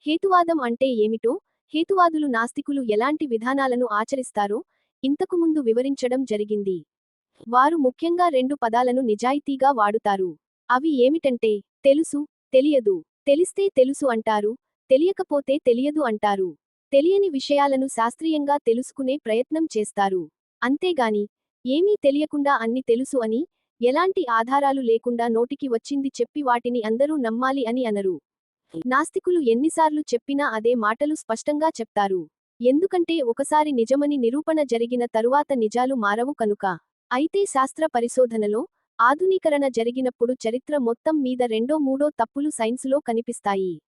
హేతువాదం అంటే ఏమిటో, హేతువాదులు నాస్తికులు ఎలాంటి విధానాలను ఆచరిస్తారో ఇంతకుముందు వివరించడం జరిగింది. వారు ముఖ్యంగా రెండు పదాలను నిజాయితీగా వాడుతారు. అవి ఏమిటంటే, తెలుసు, తెలియదు. తెలిస్తే తెలుసు అంటారు, తెలియకపోతే తెలియదు అంటారు. తెలియని విషయాలను శాస్త్రీయంగా తెలుసుకునే ప్రయత్నం చేస్తారు. అంతేగాని, ఏమీ తెలియకుండా అన్ని తెలుసు అని, ఎలాంటి ఆధారాలు లేకుండా నోటికి వచ్చింది చెప్పి వాటిని అందరూ నమ్మాలి అని అనరు. నాస్తికులు ఎన్నిసార్లు చెప్పినా అదే మాటలు స్పష్టంగా చెప్తారు. ఎందుకంటే ఒకసారి నిజమని నిరూపణ జరిగిన తరువాత నిజాలు మారవు కనుక. అయితే శాస్త్ర పరిశోధనలో ఆధునీకరణ జరిగినప్పుడు చరిత్ర మొత్తం మీద రెండో మూడో తప్పులు సైన్సులో కనిపిస్తాయి.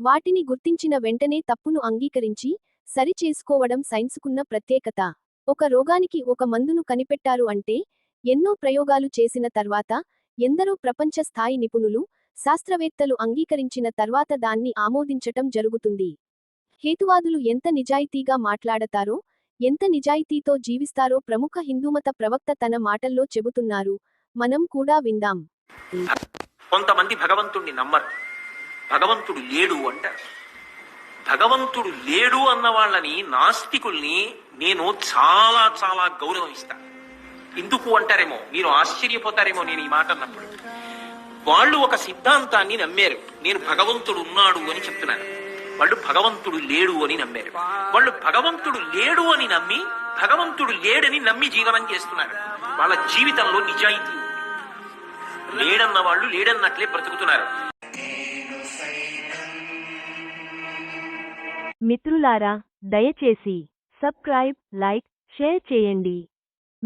వాటిని గుర్తించిన వెంటనే తప్పును అంగీకరించి సరి చేసుకోవడం సైన్సుకున్న ప్రత్యేకత. ఒక రోగానికి ఒక మందును కనిపెట్టారు అంటే, ఎన్నో ప్రయోగాలు చేసిన తర్వాత, ఎందరో ప్రపంచ స్థాయి నిపుణులు, శాస్త్రవేత్తలు అంగీకరించిన తర్వాత దాన్ని ఆమోదించటం జరుగుతుంది. హేతువాదులు ఎంత నిజాయితీగా మాట్లాడతారో, ఎంత నిజాయితీతో జీవిస్తారో ప్రముఖ హిందూమత ప్రవక్త తన మాటల్లో చెబుతున్నారు. మనం కూడా విందాం. కొంతమంది భగవంతుణ్ణి నమ్మరు. భగవంతుడు లేడు అంటారు. భగవంతుడు లేడు అన్న వాళ్ళని, నాస్తికుల్ని నేను చాలా చాలా గౌరవిస్తా. ఎందుకు అంటారేమో, మీరు ఆశ్చర్యపోతారేమో నేను ఈ మాట అన్నప్పుడు. వాళ్ళు ఒక సిద్ధాంతాన్ని నమ్మారు. నేను భగవంతుడు ఉన్నాడు అని చెప్తున్నాను. వాళ్ళు భగవంతుడు లేడు అని నమ్మారు. వాళ్ళు భగవంతుడు లేడు అని నమ్మి, భగవంతుడు లేడని నమ్మి జీవనం చేస్తున్నారు. వాళ్ళ జీవితంలో నిజాయితీ ఉంది. లేడన్న వాళ్ళు లేడన్నట్లే బ్రతుకుతున్నారు. మిత్రులారా, దయచేసి సబ్స్క్రైబ్, లైక్, షేర్ చేయండి.